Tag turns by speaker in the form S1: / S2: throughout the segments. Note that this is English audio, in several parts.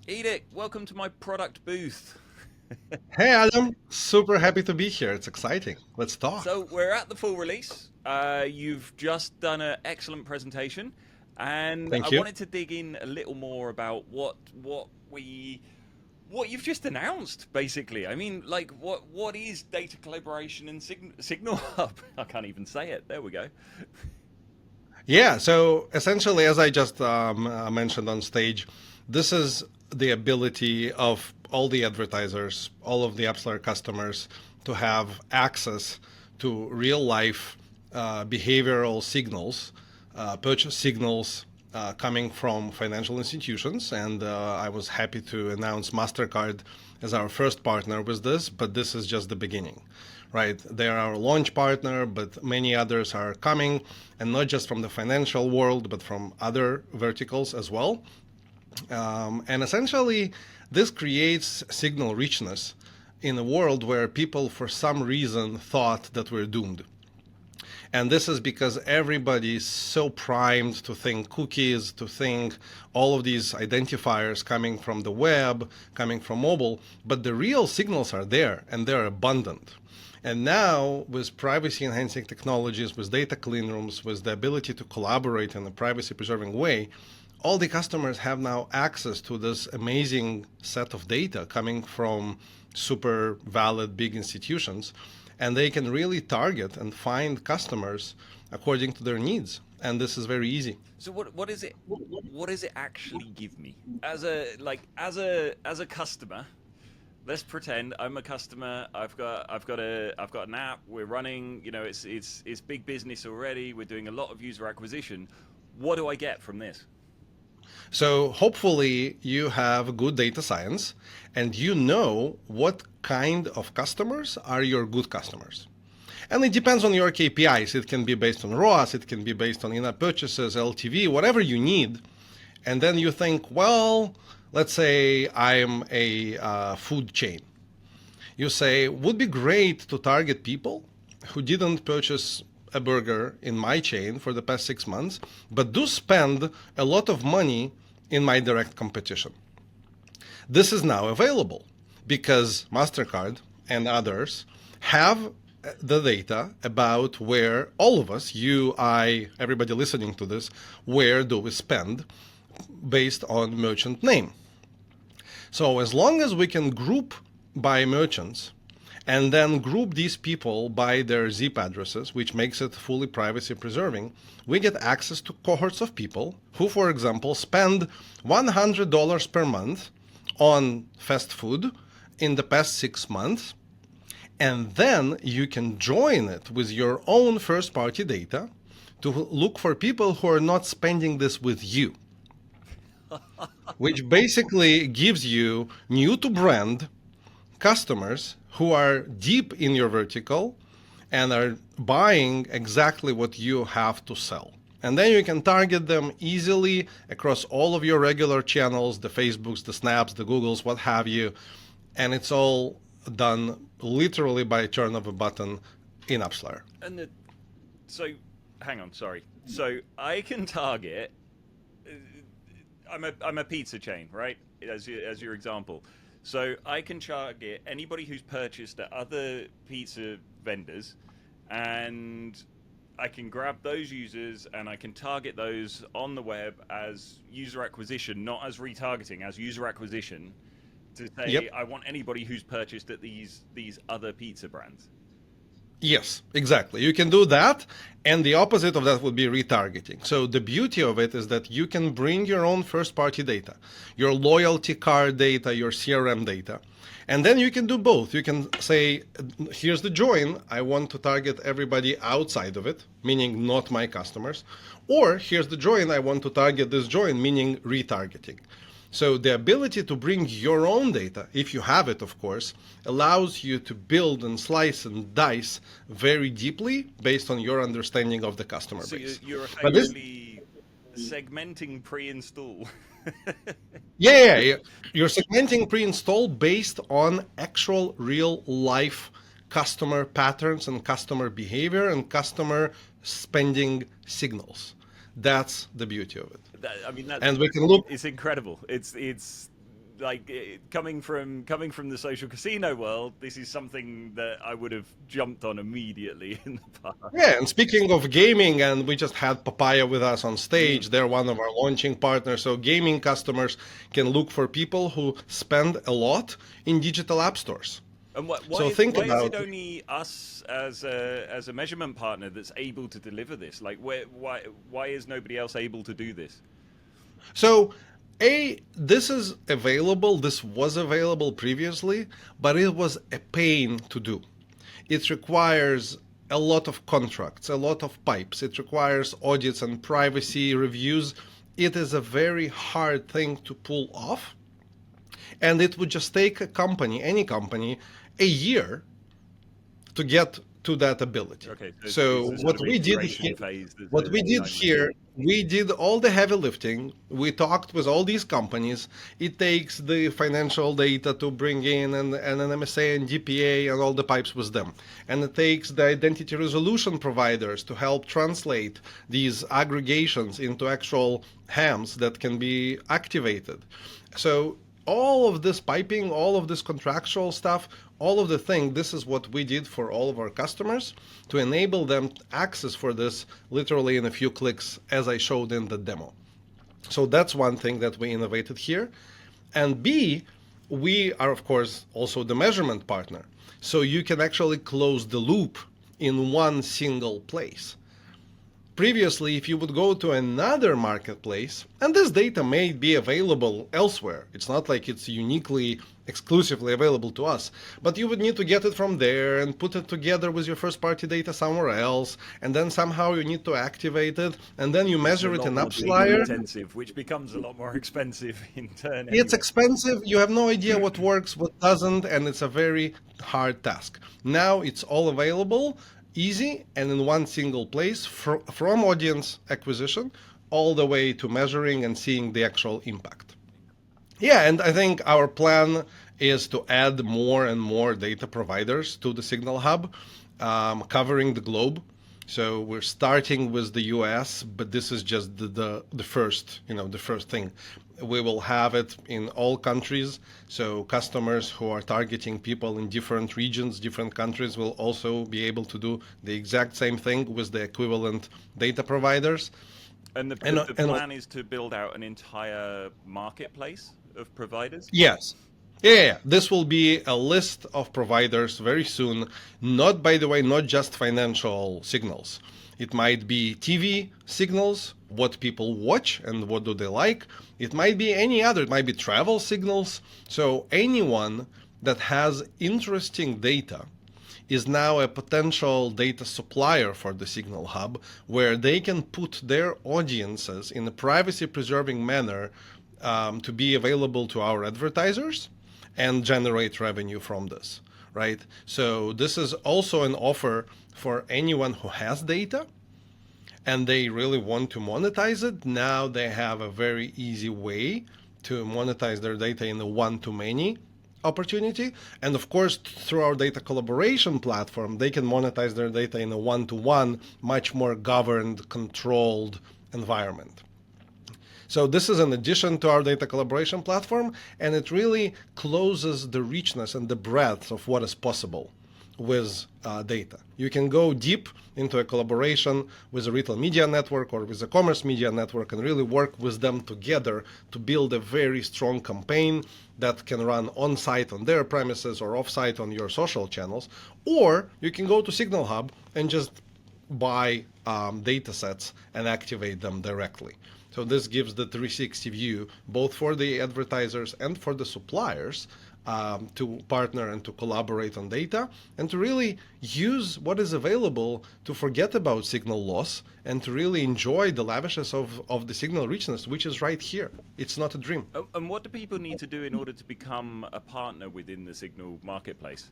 S1: Edik, welcome to my product booth.
S2: Hey Adam, super happy to be here. It's exciting. Let's talk.
S1: So we're at the full release. You've just done an excellent presentation, and I
S2: Thank you.
S1: wanted to dig in a little more about what you've just announced. Basically, I mean, like what is data collaboration and Signal Hub? I can't even say it. There we go.
S2: Yeah, so essentially, as I just mentioned on stage, this is the ability of all the advertisers, all of the Appsflyer customers to have access to real life behavioral signals, purchase signals coming from financial institutions. And I was happy to announce MasterCard as our first partner with this, but this is just the beginning. Right, they're our launch partner, but many others are coming, and not just from the financial world, but from other verticals as well. And essentially, this creates signal richness in a world where people, for some reason, thought that we're doomed. And this is because everybody is so primed to think cookies, to think all of these identifiers coming from the web, coming from mobile, but the real signals are there and they're abundant. And now, with privacy enhancing technologies, with data clean rooms, with the ability to collaborate in a privacy preserving way, all the customers have now access to this amazing set of data coming from super valid big institutions, and they can really target and find customers according to their needs. And this is very easy.
S1: So what is it? What does it actually give me as a customer? Let's pretend I'm a customer. I've got an app. We're running. You know, it's big business already. We're doing a lot of user acquisition. What do I get from this?
S2: So hopefully you have good data science and you know what kind of customers are your good customers. And it depends on your KPIs. It can be based on ROAS, it can be based on in-app purchases, LTV, whatever you need. And then you think, well, let's say I'm a food chain. You say, would be great to target people who didn't purchase a burger in my chain for the past 6 months, but do spend a lot of money in my direct competition. This is now available because MasterCard and others have the data about where all of us, you, I, everybody listening to this, where do we spend based on merchant name. So as long as we can group by merchants and then group these people by their zip addresses, which makes it fully privacy preserving, we get access to cohorts of people who, for example, spend $100 per month on fast food in the past 6 months. And then you can join it with your own first party data to look for people who are not spending this with you, which basically gives you new to brand customers who are deep in your vertical and are buying exactly what you have to sell. And then you can target them easily across all of your regular channels, the Facebooks, the Snaps, the Googles, what have you. And it's all done literally by a turn of a button in Appsflyer.
S1: And so, hang on, sorry. So I can target. I'm a pizza chain, right? As your example. So I can target anybody who's purchased at other pizza vendors, and I can grab those users and I can target those on the web as user acquisition, not as retargeting, as user acquisition, to say
S2: Yep.
S1: I want anybody who's purchased at these other pizza brands.
S2: Yes, exactly. You can do that. And the opposite of that would be retargeting. So the beauty of it is that you can bring your own first party data, your loyalty card data, your CRM data. And then you can do both. You can say, here's the join. I want to target everybody outside of it, meaning not my customers. Or here's the join. I want to target this join, meaning retargeting. So the ability to bring your own data, if you have it, of course, allows you to build and slice and dice very deeply based on your understanding of the customer
S1: So
S2: base.
S1: you're
S2: But this,
S1: effectively segmenting pre-install.
S2: yeah, you're segmenting pre-install based on actual real life customer patterns and customer behavior and customer spending signals. That's the beauty of it.
S1: I mean, that's
S2: And we can look.
S1: it's incredible. It's like coming from the social casino world, this is something that I would have jumped on immediately in the past.
S2: Yeah, and speaking of gaming, and we just had Papaya with us on stage. They're one of our launching partners. So gaming customers can look for people who spend a lot in digital app stores.
S1: And why
S2: So think
S1: why is
S2: about
S1: it only us as a measurement partner that's able to deliver this? Like, why is nobody else able to do this?
S2: So, this is available, this was available previously, but it was a pain to do. It requires a lot of contracts, a lot of pipes. It requires audits and privacy reviews. It is a very hard thing to pull off. And it would just take a company, any company, a year to get to that ability.
S1: Okay,
S2: So what we did here, we did all the heavy lifting. We talked with all these companies. It takes the financial data to bring in and an MSA and DPA and all the pipes with them. And it takes the identity resolution providers to help translate these aggregations into actual hams that can be activated. So all of this piping, all of this contractual stuff, all of the thing, this is what we did for all of our customers to enable them access for this literally in a few clicks, as I showed in the demo. So that's one thing that we innovated here. And B, we are, of course, also the measurement partner. So you can actually close the loop in one single place. Previously, if you would go to another marketplace, and this data may be available elsewhere, it's not like it's uniquely, exclusively available to us, but you would need to get it from there and put it together with your first-party data somewhere else, and then somehow you need to activate it, and then you measure it in Appsflyer.
S1: Intensive, which becomes a lot more expensive in turn.
S2: It's expensive, you have no idea what works, what doesn't, and it's a very hard task. Now it's all available, easy, and in one single place, from audience acquisition all the way to measuring and seeing the actual impact. Yeah, and I think our plan is to add more and more data providers to the Signal Hub, covering the globe. So we're starting with the US, but this is just the first, the first thing. We will have it in all countries. So customers who are targeting people in different regions, different countries will also be able to do the exact same thing with the equivalent data providers.
S1: And the plan is to build out an entire marketplace of providers?
S2: Yes. Yeah, this will be a list of providers very soon. Not, by the way, not just financial signals. It might be TV signals, what people watch and what do they like. It might be any other, it might be travel signals. So anyone that has interesting data is now a potential data supplier for the Signal Hub, where they can put their audiences in a privacy-preserving manner to be available to our advertisers and generate revenue from this, right? So this is also an offer for anyone who has data and they really want to monetize it. Now they have a very easy way to monetize their data in a one-to-many opportunity. And of course, through our data collaboration platform, they can monetize their data in a one-to-one, much more governed, controlled environment. So this is an addition to our data collaboration platform, and it really closes the richness and the breadth of what is possible with data. You can go deep into a collaboration with a retail media network or with a commerce media network and really work with them together to build a very strong campaign that can run on-site on their premises or off-site on your social channels. Or you can go to Signal Hub and just buy data sets and activate them directly. So this gives the 360 view both for the advertisers and for the suppliers to partner and to collaborate on data and to really use what is available to forget about signal loss and to really enjoy the lavishness of the signal richness, which is right here. It's not a dream.
S1: And what do people need to do in order to become a partner within the Signal marketplace?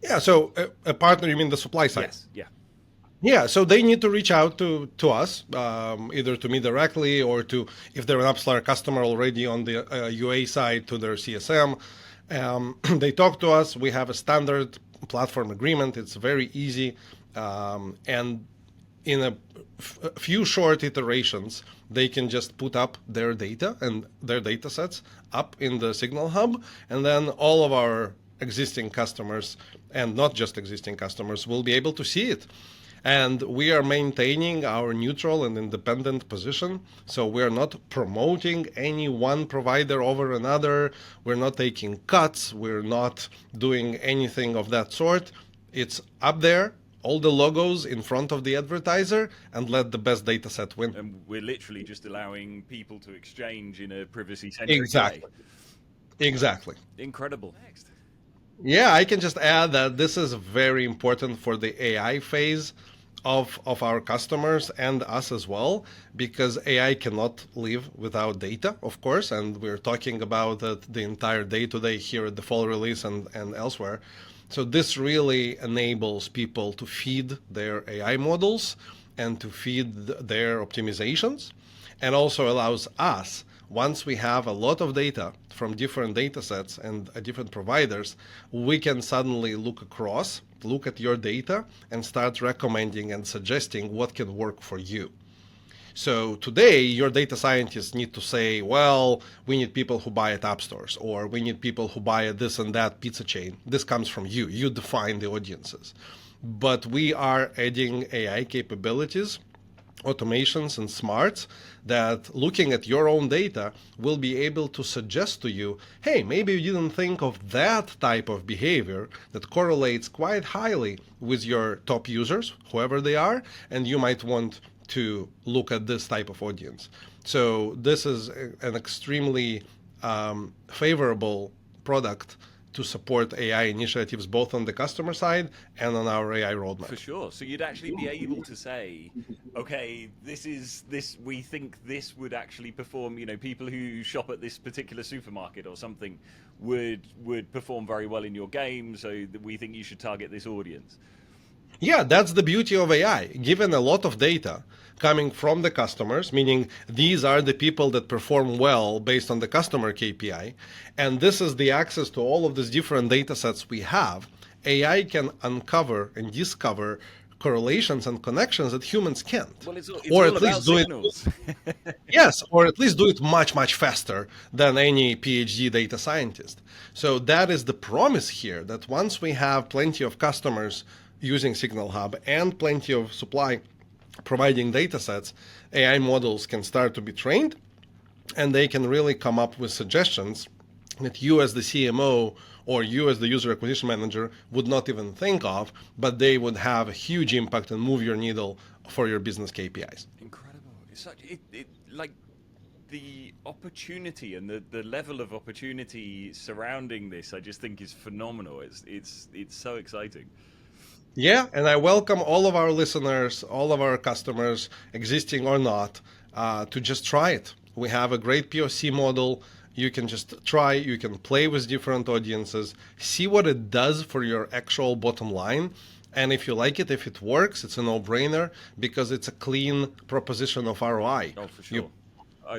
S2: Yeah, so a partner, you mean the supply side?
S1: Yes, yeah.
S2: Yeah, so they need to reach out to us, either to me directly or to, if they're an Appsflyer customer already on the UA side, to their CSM. They talk to us. We have a standard platform agreement. It's very easy. And in a few short iterations, they can just put up their data and their data sets up in the Signal Hub, and then all of our existing customers, and not just existing customers, will be able to see it. And we are maintaining our neutral and independent position. So we're not promoting any one provider over another. We're not taking cuts. We're not doing anything of that sort. It's up there, all the logos in front of the advertiser, and let the best data set win.
S1: And we're literally just allowing people to exchange in a privacy-centric
S2: Exactly.
S1: way.
S2: Exactly.
S1: Incredible. Next.
S2: Yeah, I can just add that this is very important for the AI phase of our customers and us as well, because AI cannot live without data, of course, and we're talking about it the entire day today here at the fall release and elsewhere. So this really enables people to feed their AI models and to feed their optimizations, and also allows us, once we have a lot of data from different data sets and different providers, we can suddenly look across, look at your data, and start recommending and suggesting what can work for you. So today, your data scientists need to say, well, we need people who buy at app stores, or we need people who buy at this and that pizza chain. This comes from you. You define the audiences. But we are adding AI capabilities, automations and smarts that, looking at your own data, will be able to suggest to you, hey, maybe you didn't think of that type of behavior that correlates quite highly with your top users, whoever they are, and you might want to look at this type of audience. So this is an extremely favorable product to support AI initiatives, both on the customer side and on our AI roadmap.
S1: For sure. So you'd actually be able to say, okay, we think this would actually perform, people who shop at this particular supermarket or something would perform very well in your game, so we think you should target this audience.
S2: Yeah, that's the beauty of AI. Given a lot of data coming from the customers, meaning these are the people that perform well based on the customer KPI, and this is the access to all of these different data sets we have, AI can uncover and discover correlations and connections that humans can't.
S1: Well, it's
S2: or
S1: all
S2: at least do
S1: signals.
S2: it. Yes, or at least do it much, much faster than any PhD data scientist. So that is the promise here, that once we have plenty of customers using Signal Hub and plenty of supply providing data sets, AI models can start to be trained, and they can really come up with suggestions that you as the CMO or you as the user acquisition manager would not even think of, but they would have a huge impact and move your needle for your business KPIs.
S1: Incredible. It's such like the opportunity and the level of opportunity surrounding this, I just think is phenomenal. It's so exciting.
S2: Yeah, and I welcome all of our listeners, all of our customers, existing or not, to just try it. We have a great POC model. You can just try, you can play with different audiences, see what it does for your actual bottom line. And if you like it, if it works, it's a no-brainer because it's a clean proposition of ROI.
S1: Oh, for sure.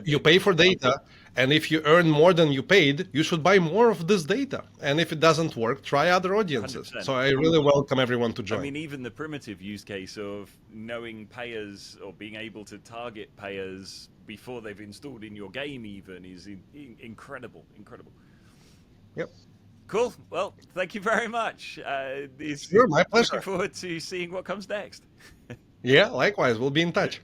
S2: You pay for data, and if you earn more than you paid, you should buy more of this data. And if it doesn't work, try other audiences.
S1: 100%.
S2: So I really welcome everyone to join.
S1: I mean, even the primitive use case of knowing payers or being able to target payers before they've installed in your game even is incredible.
S2: Yep.
S1: Cool. Well, thank you very much.
S2: Sure, my pleasure.
S1: Looking forward to seeing what comes next.
S2: Yeah, likewise. We'll be in touch.